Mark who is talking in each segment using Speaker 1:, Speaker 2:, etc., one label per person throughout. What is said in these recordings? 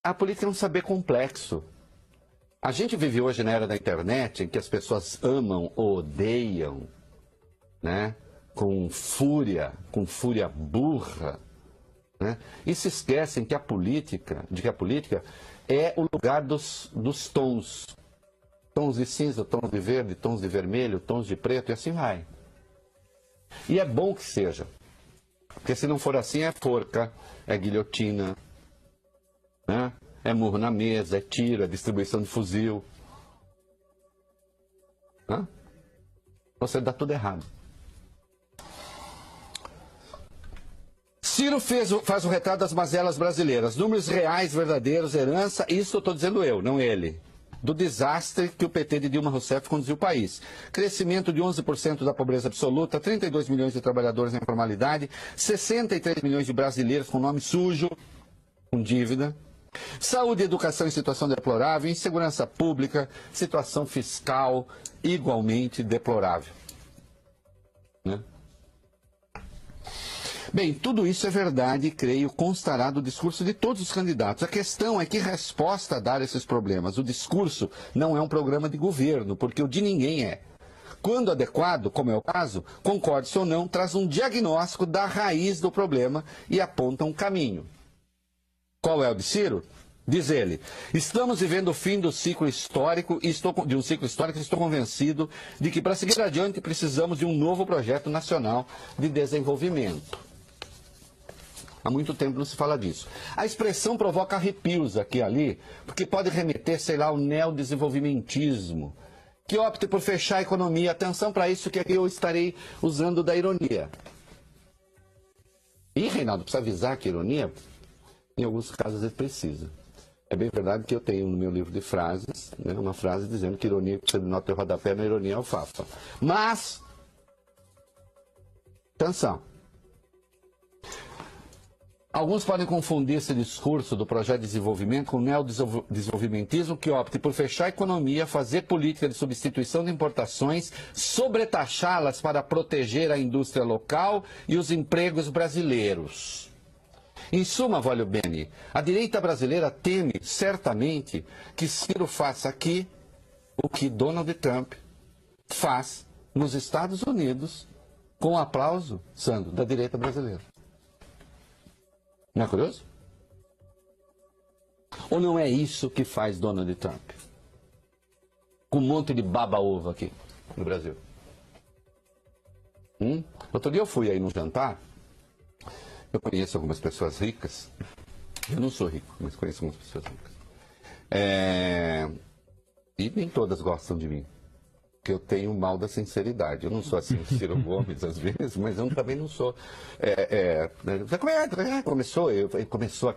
Speaker 1: A política é um saber complexo. A gente vive hoje na era da internet, em que as pessoas amam ou odeiam, né? Com fúria burra, né? E se esquecem que a política é o lugar dos tons. Tons de cinza, tons de verde, tons de vermelho, tons de preto, e assim vai. E é bom que seja. Porque se não for assim, é forca, é guilhotina, né? É murro na mesa, é tiro, é distribuição de fuzil. Né? Você dá tudo errado. Ciro faz o retrato das mazelas brasileiras. Números reais, verdadeiros, herança, isso eu estou dizendo eu, não ele. Do desastre que o PT de Dilma Rousseff conduziu o país. Crescimento de 11% da pobreza absoluta, 32 milhões de trabalhadores na informalidade, 63 milhões de brasileiros com nome sujo, com dívida. Saúde e educação em situação deplorável, insegurança pública, situação fiscal igualmente deplorável. Né? Bem, tudo isso é verdade e, creio, constará do discurso de todos os candidatos. A questão é que resposta dar a esses problemas. O discurso não é um programa de governo, porque o de ninguém é. Quando adequado, como é o caso, concorde-se ou não, traz um diagnóstico da raiz do problema e aponta um caminho. Qual é o de Ciro? Diz ele, estamos vivendo o fim do ciclo histórico e estou convencido de que para seguir adiante precisamos de um novo projeto nacional de desenvolvimento. Há muito tempo não se fala disso. A expressão provoca arrepios aqui e ali, porque pode remeter, sei lá, ao neodesenvolvimentismo, que opte por fechar a economia. Atenção para isso que aqui eu estarei usando da ironia. E, Reinaldo, precisa avisar que ironia, em alguns casos, ele precisa. É bem verdade que eu tenho no meu livro de frases, né, uma frase dizendo que ironia precisa de nota de rodapé, na ironia é alfafa. Mas, atenção. Alguns podem confundir esse discurso do projeto de desenvolvimento com o neodesenvolvimentismo que opte por fechar a economia, fazer política de substituição de importações, sobretaxá-las para proteger a indústria local e os empregos brasileiros. Em suma, Vólio Bene, a direita brasileira teme, certamente, que Ciro faça aqui o que Donald Trump faz nos Estados Unidos com o aplauso, Sandro, da direita brasileira. Não é curioso? Ou não é isso que faz Donald Trump? Com um monte de baba-ovo aqui no Brasil. Outro dia eu fui aí num jantar. Eu conheço algumas pessoas ricas. Eu não sou rico, mas conheço algumas pessoas ricas. E nem todas gostam de mim. Porque eu tenho o mal da sinceridade. Eu não sou assim, Ciro Gomes, às vezes, mas eu também não sou. Começou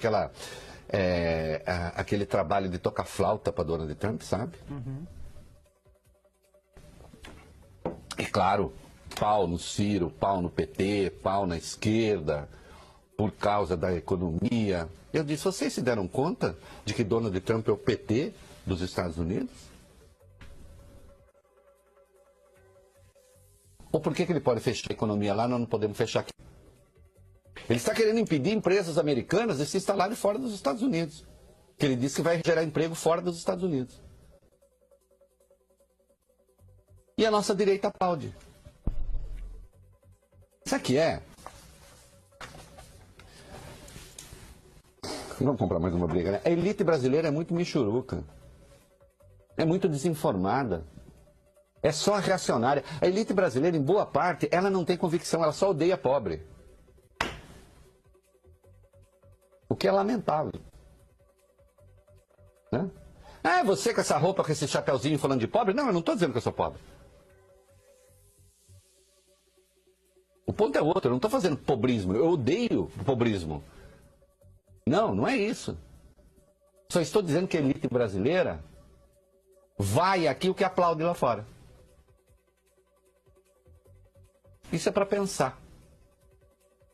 Speaker 1: aquele trabalho de tocar flauta para Donald Trump, sabe? Uhum. E claro, pau no Ciro, pau no PT, pau na esquerda, por causa da economia. Eu disse, vocês se deram conta de que Donald Trump é o PT dos Estados Unidos? Ou por que ele pode fechar a economia lá, nós não podemos fechar aqui? Ele está querendo impedir empresas americanas de se instalarem fora dos Estados Unidos. Que ele disse que vai gerar emprego fora dos Estados Unidos. E a nossa direita aplaude. Sabe o que é? Vamos comprar mais uma briga, né? A elite brasileira é muito michuruca. É muito desinformada. É só reacionária. A elite brasileira, em boa parte, ela não tem convicção, ela só odeia pobre. O que é lamentável. Né? Ah, você com essa roupa, com esse chapeuzinho falando de pobre? Não, eu não estou dizendo que eu sou pobre. O ponto é outro, eu não estou fazendo pobrismo, eu odeio o pobrismo. Não, não é isso. Só estou dizendo que a elite brasileira vai aqui o que aplaude lá fora. Isso é para pensar.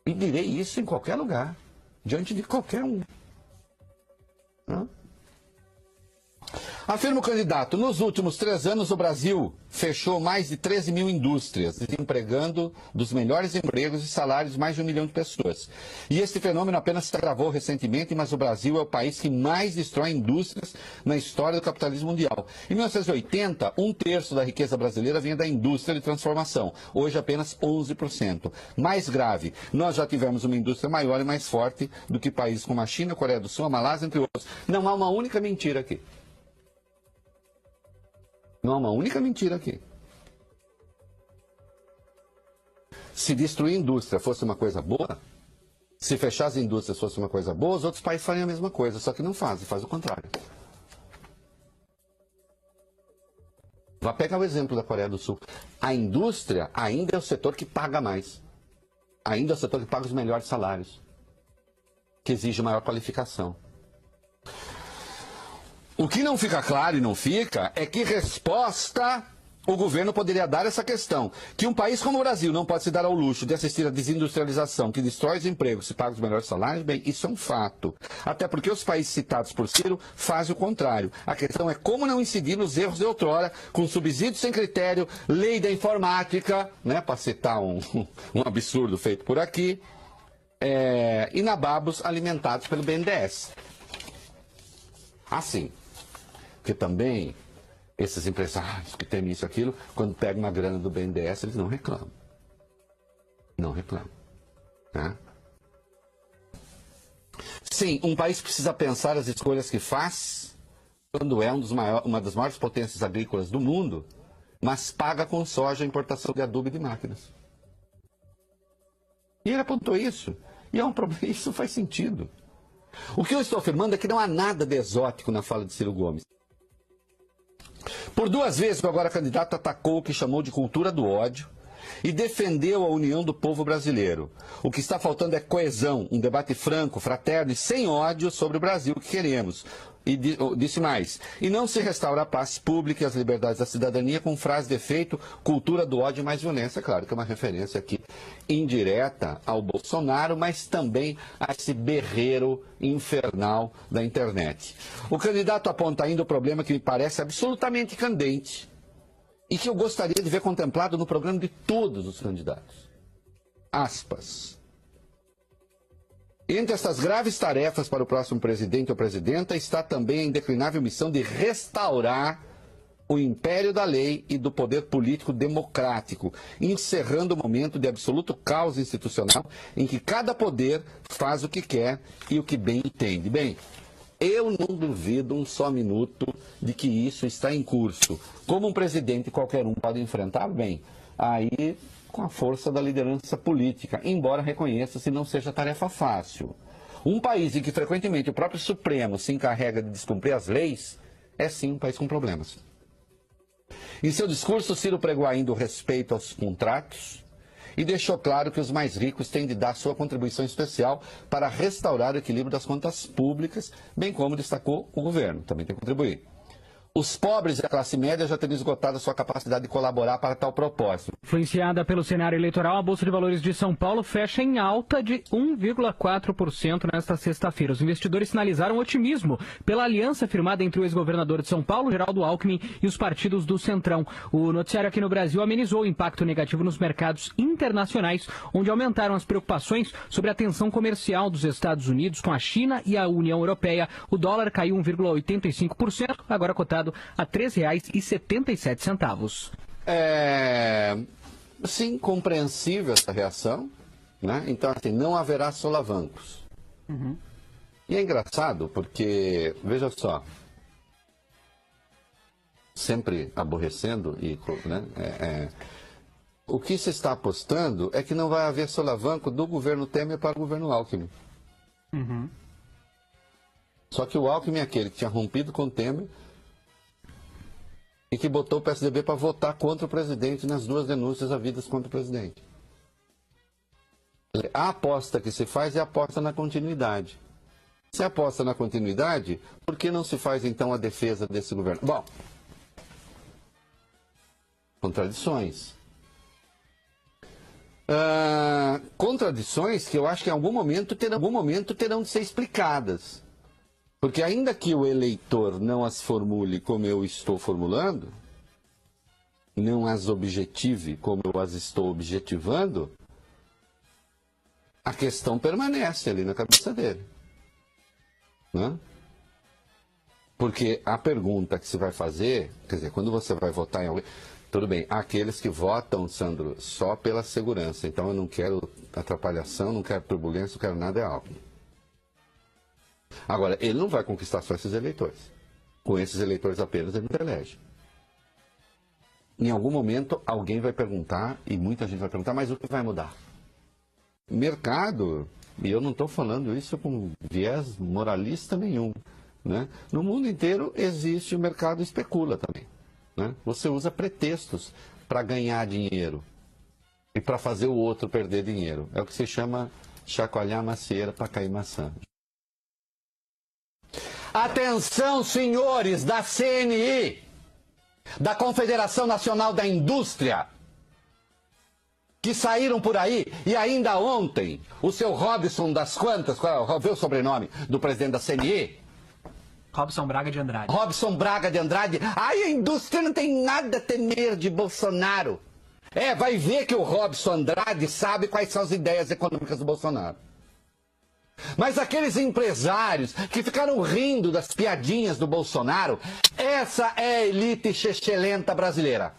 Speaker 1: E direi isso em qualquer lugar, diante de qualquer um. Não? Afirma o candidato, nos últimos 3 anos o Brasil fechou mais de 13 mil indústrias, desempregando dos melhores empregos e salários mais de 1 milhão de pessoas. E este fenômeno apenas se agravou recentemente, mas o Brasil é o país que mais destrói indústrias na história do capitalismo mundial. Em 1980, 1/3 da riqueza brasileira vinha da indústria de transformação. Hoje apenas 11%. Mais grave, nós já tivemos uma indústria maior e mais forte do que países como a China, a Coreia do Sul, a Malásia, entre outros. Não há uma única mentira aqui. Não há uma única mentira aqui. Se destruir a indústria fosse uma coisa boa, se fechar as indústrias fosse uma coisa boa, os outros países fariam a mesma coisa, só que não fazem, faz o contrário. Vá pegar o exemplo da Coreia do Sul. A indústria ainda é o setor que paga mais. Ainda é o setor que paga os melhores salários, que exige maior qualificação. O que não fica claro e não fica é que resposta o governo poderia dar a essa questão. Que um país como o Brasil não pode se dar ao luxo de assistir à desindustrialização que destrói os empregos e paga os melhores salários, bem, isso é um fato. Até porque os países citados por Ciro fazem o contrário. A questão é como não incidir nos erros de outrora, com subsídios sem critério, lei da informática, né, para citar um absurdo feito por aqui, e nababos alimentados pelo BNDES. Assim. Porque também, esses empresários que temem isso e aquilo, quando pegam uma grana do BNDES, eles não reclamam. Não reclamam. Né? Sim, um país precisa pensar as escolhas que faz quando é uma das maiores potências agrícolas do mundo, mas paga com soja a importação de adubo e de máquinas. E ele apontou isso. E é um problema, isso faz sentido. O que eu estou afirmando é que não há nada de exótico na fala de Ciro Gomes. Por 2 vezes o agora candidato atacou o que chamou de cultura do ódio e defendeu a união do povo brasileiro. O que está faltando é coesão, um debate franco, fraterno e sem ódio sobre o Brasil que queremos. E disse mais, e não se restaura a paz pública e as liberdades da cidadania com frase de efeito, cultura do ódio e mais violência. Claro que é uma referência aqui indireta ao Bolsonaro, mas também a esse berreiro infernal da internet. O candidato aponta ainda o problema que me parece absolutamente candente e que eu gostaria de ver contemplado no programa de todos os candidatos. Aspas. Entre essas graves tarefas para o próximo presidente ou presidenta está também a indeclinável missão de restaurar o império da lei e do poder político democrático, encerrando o momento de absoluto caos institucional em que cada poder faz o que quer e o que bem entende. Bem, eu não duvido um só minuto de que isso está em curso. Como um presidente qualquer um pode enfrentar, bem, aí com a força da liderança política, embora reconheça-se não seja tarefa fácil. Um país em que frequentemente o próprio Supremo se encarrega de descumprir as leis, é sim um país com problemas. Em seu discurso, Ciro pregou ainda o respeito aos contratos e deixou claro que os mais ricos têm de dar sua contribuição especial para restaurar o equilíbrio das contas públicas, bem como destacou o governo, também tem que contribuir. Os pobres e a classe média já teriam esgotado a sua capacidade de colaborar para tal propósito.
Speaker 2: Influenciada pelo cenário eleitoral, a Bolsa de Valores de São Paulo fecha em alta de 1,4% nesta sexta-feira. Os investidores sinalizaram otimismo pela aliança firmada entre o ex-governador de São Paulo, Geraldo Alckmin, e os partidos do Centrão. O noticiário aqui no Brasil amenizou o impacto negativo nos mercados internacionais, onde aumentaram as preocupações sobre a tensão comercial dos Estados Unidos com a China e a União Europeia. O dólar caiu 1,85%, agora cotado a R$ 3,77.
Speaker 1: Sim, compreensível essa reação, né? Então, assim, não haverá solavancos.
Speaker 2: Uhum.
Speaker 1: E é engraçado porque, veja só, sempre aborrecendo, né? O que se está apostando é que não vai haver solavanco do governo Temer para o governo Alckmin.
Speaker 2: Uhum.
Speaker 1: Só que o Alckmin é aquele que tinha rompido com o Temer e que botou o PSDB para votar contra o presidente nas 2 denúncias havidas contra o presidente. A aposta que se faz é a aposta na continuidade. Se aposta na continuidade, por que não se faz então a defesa desse governo? Bom, contradições. Contradições que eu acho que em algum momento terão de ser explicadas. Porque ainda que o eleitor não as formule como eu estou formulando, não as objetive como eu as estou objetivando, a questão permanece ali na cabeça dele. Né? Porque a pergunta que se vai fazer, quer dizer, quando você vai votar em alguém... Tudo bem, há aqueles que votam, Sandro, só pela segurança. Então eu não quero atrapalhação, não quero turbulência, não quero nada, é algo. Agora, ele não vai conquistar só esses eleitores. Com esses eleitores apenas ele não elege. Em algum momento alguém vai perguntar, e muita gente vai perguntar, mas o que vai mudar? Mercado, e eu não estou falando isso com viés moralista nenhum, né? No mundo inteiro existe o mercado especula também. Né? Você usa pretextos para ganhar dinheiro e para fazer o outro perder dinheiro. É o que se chama chacoalhar macieira para cair maçã. Atenção, senhores da CNI, da Confederação Nacional da Indústria, que saíram por aí, e ainda ontem, o seu Robson das Quantas, qual é o sobrenome do presidente da CNI?
Speaker 3: Robson Braga de Andrade.
Speaker 1: Robson Braga de Andrade. Ai, a indústria não tem nada a temer de Bolsonaro. Vai ver que o Robson Andrade sabe quais são as ideias econômicas do Bolsonaro. Mas aqueles empresários que ficaram rindo das piadinhas do Bolsonaro, essa é a elite chechelenta brasileira.